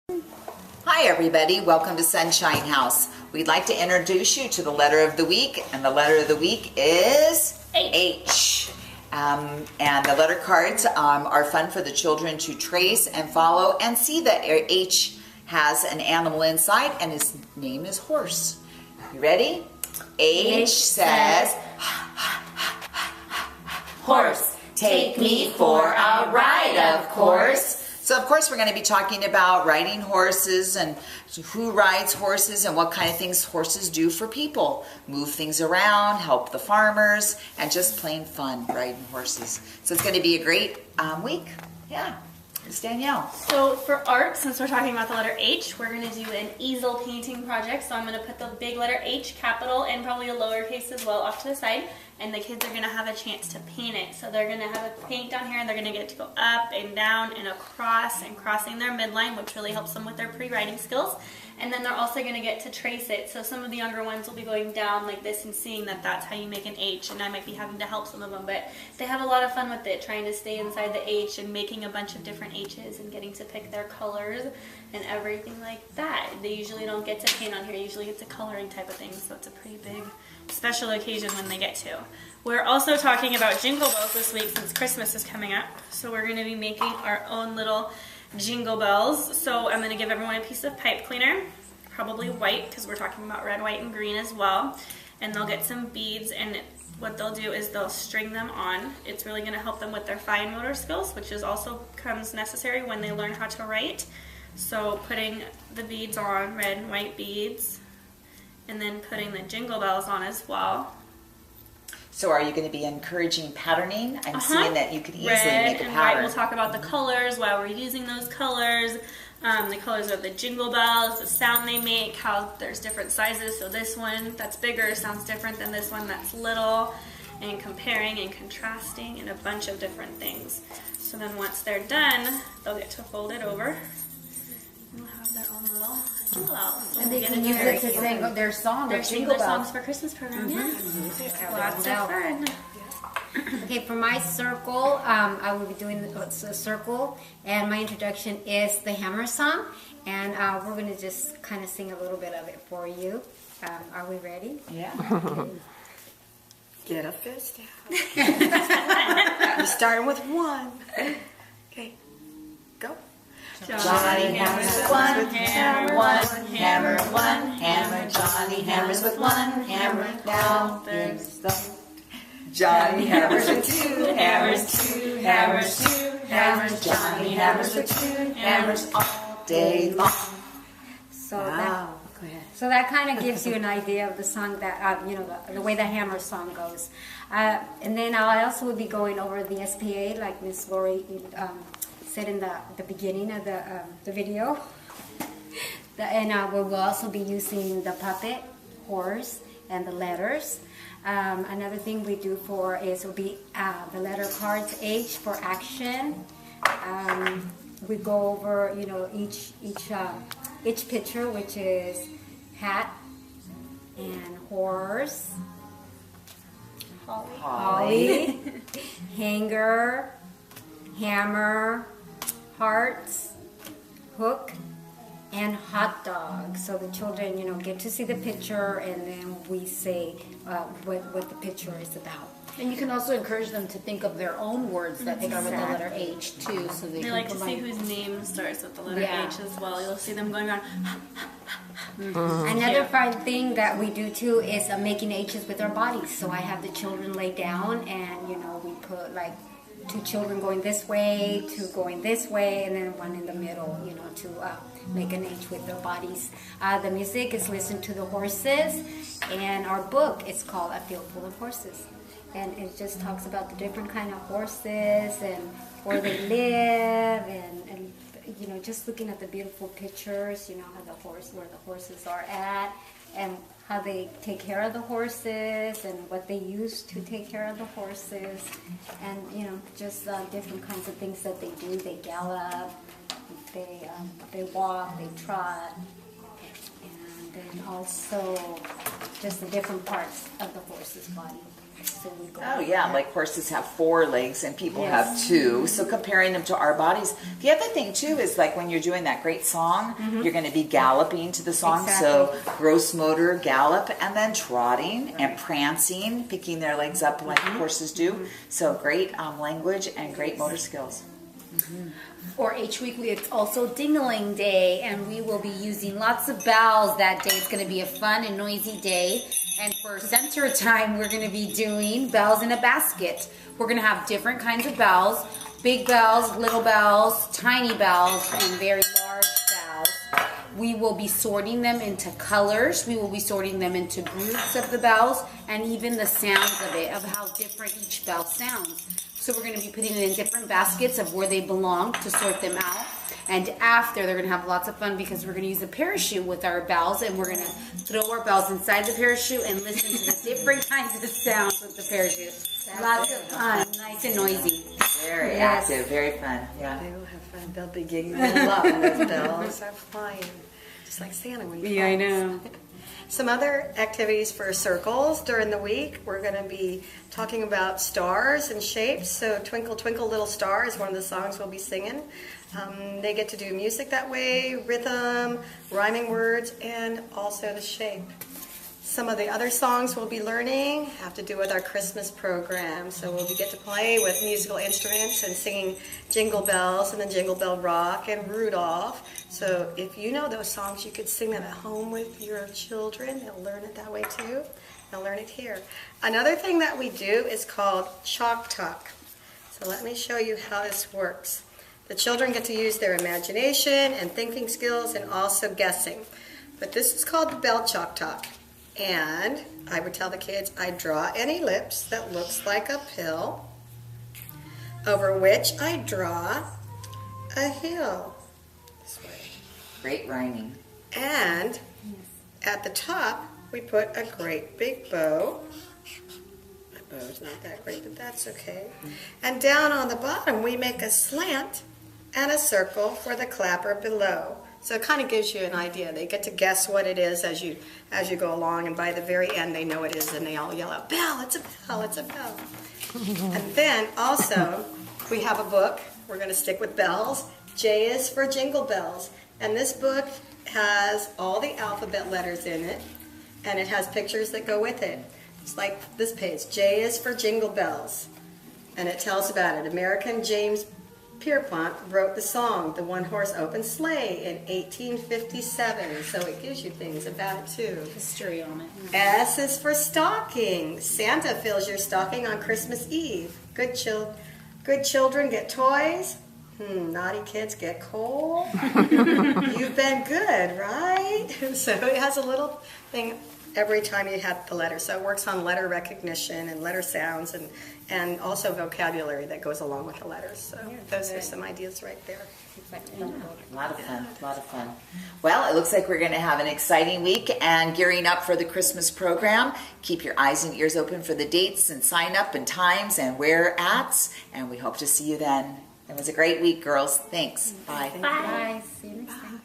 Hi everybody, welcome to Sunshine House. We'd like to introduce you to the letter of the week, and the letter of the week is H. And the letter cards are fun for the children to trace and follow and see that H has an animal inside and his name is horse. You ready? H says, horse, take me for a ride, of course. So of course we're going to be talking about riding horses and who rides horses and what kind of things horses do for people. Move things around, help the farmers, and just plain fun riding horses. So it's going to be a great week. Yeah. It's Danielle. So for art, since we're talking about the letter H, we're going to do an easel painting project. So I'm going to put the big letter H, capital, and probably a lowercase as well off to the side. And the kids are going to have a chance to paint it. So they're going to have a paint down here, and they're going to get to go up and down and across and crossing their midline, which really helps them with their pre-writing skills. And then they're also going to get to trace it. So some of the younger ones will be going down like this and seeing that that's how you make an H. And I might be having to help some of them, but they have a lot of fun with it, trying to stay inside the H and making a bunch of different H's and getting to pick their colors and everything like that. They usually don't get to paint on here. Usually it's a coloring type of thing, so it's a pretty big special occasion when they get to. We're also talking about jingle bells this week since Christmas is coming up. So we're going to be making our own little jingle bells. So I'm going to give everyone a piece of pipe cleaner, probably white because we're talking about red, white, and green as well. And they'll get some beads, and what they'll do is they'll string them on. It's really going to help them with their fine motor skills, which is also comes necessary when they learn how to write. So putting the beads on, red and white beads, and then putting the jingle bells on as well. So are you going to be encouraging patterning? I'm seeing that you could easily make a pattern. White, we'll talk about the colors, why we're using those colors, the colors of the jingle bells, the sound they make, how there's different sizes. So this one that's bigger sounds different than this one that's little, and comparing and contrasting and a bunch of different things. So then once they're done, they'll get to fold it over. They'll have their own little jingle bells. So and they can use it to sing their song. They're singing their songs for Christmas program. Yeah. Lots of fun. Okay, for my circle, I will be doing a circle, and my introduction is the Hammer song, and we're going to just kind of sing a little bit of it for you. Are we ready? Yeah. Get a fist out. You're starting with one. Okay, go. Johnny hammers with one hammer, one hammer. Johnny hammers with one hammer. Now there's the Johnny hammers with two hammers, two hammers, two hammers. Johnny hammers with two hammers all day long. So that kind of gives you an idea of the song that the way the hammer song goes. And then I also will be going over the S.P.A. like Miss Lori said in the beginning of the video. And we'll also be using the puppet, horse, and the letters. Another thing we do will be the letter cards, H for action. We go over each picture, which is hat and horse, holly, hanger, hammer, hearts, hook, and hot dog. So the children, get to see the picture, and then we say what the picture is about. And you can also encourage them to think of their own words that start with the letter H too, so they can like to see whose name starts with the letter H as well. You'll see them going around. Another fun thing that we do too is making H's with our bodies. So I have the children lay down, and we put like two children going this way, two going this way, and then one in the middle, to make an H with their bodies. The music is Listen to the Horses, and our book is called A Field Full of Horses. And it just talks about the different kind of horses and where they live, and just looking at the beautiful pictures, how where the horses are at, and how they take care of the horses, and what they use to take care of the horses, and just different kinds of things that they do. They gallop, they walk, they trot, and then also just the different parts of the horse's body. So we go. Oh yeah, like horses have 4 legs and people Yes. have 2. So comparing them to our bodies. The other thing too is like when you're doing that great song, you're going to be galloping to the song. So gross motor, gallop, and then trotting and prancing, picking their legs up like horses do. So great language and great motor skills. For H week, it's also Ding-a-ling Day, and we will be using lots of bells that day. It's going to be a fun and noisy day. And for center time, we're going to be doing bells in a basket. We're going to have different kinds of bells, big bells, little bells, tiny bells, and very large bells. We will be sorting them into colors. We will be sorting them into groups of the bells, and even the sounds of it, of how different each bell sounds. So we're going to be putting it in different baskets of where they belong to sort them out. And after, they're going to have lots of fun because we're going to use a parachute with our bells, and we're going to throw our bells inside the parachute and listen to the different kinds of sounds with the parachute. Lots of fun, nice and noisy. Very active, very fun. Yeah. They will have fun. They'll be giggling a lot when those bells are flying. Just like Santa when he flies. Yeah, I know. Some other activities for circles during the week. We're going to be talking about stars and shapes. So Twinkle, Twinkle, Little Star is one of the songs we'll be singing. They get to do music that way, rhythm, rhyming words, and also the shape. Some of the other songs we'll be learning have to do with our Christmas program. So we'll get to play with musical instruments and singing Jingle Bells and then Jingle Bell Rock and Rudolph. So if you know those songs, you could sing them at home with your children. They'll learn it that way too. They'll learn it here. Another thing that we do is called Chalk Talk. So let me show you how this works. The children get to use their imagination and thinking skills and also guessing. But this is called the Bell Chalk Talk. And I would tell the kids, I draw an ellipse that looks like a pill, over which I draw a hill. This way. Great rhyming. And at the top, we put a great big bow. My bow's not that great, but that's okay. And down on the bottom, we make a slant and a circle for the clapper below. So it kind of gives you an idea. They get to guess what it is as you go along, and by the very end they know it is, and they all yell out, "Bell, it's a bell, it's a bell." And then also we have a book. We're going to stick with bells. J is for Jingle Bells. And this book has all the alphabet letters in it, and it has pictures that go with it. It's like this page. J is for Jingle Bells. And it tells about it. American James Pierpont wrote the song, The One-Horse Open Sleigh, in 1857. So it gives you things about it too. History on it. S is for stocking. Santa fills your stocking on Christmas Eve. Good children get toys. Naughty kids get coal. You've been good, right? So it has a little thing every time you have the letter. So it works on letter recognition and letter sounds and also vocabulary that goes along with the letters. So those are some ideas right there. A lot of fun, a lot of fun. Well, it looks like we're going to have an exciting week and gearing up for the Christmas program. Keep your eyes and ears open for the dates and sign up and times and where ats, and we hope to see you then. It was a great week, girls. Thanks. Bye. Bye. See you next time.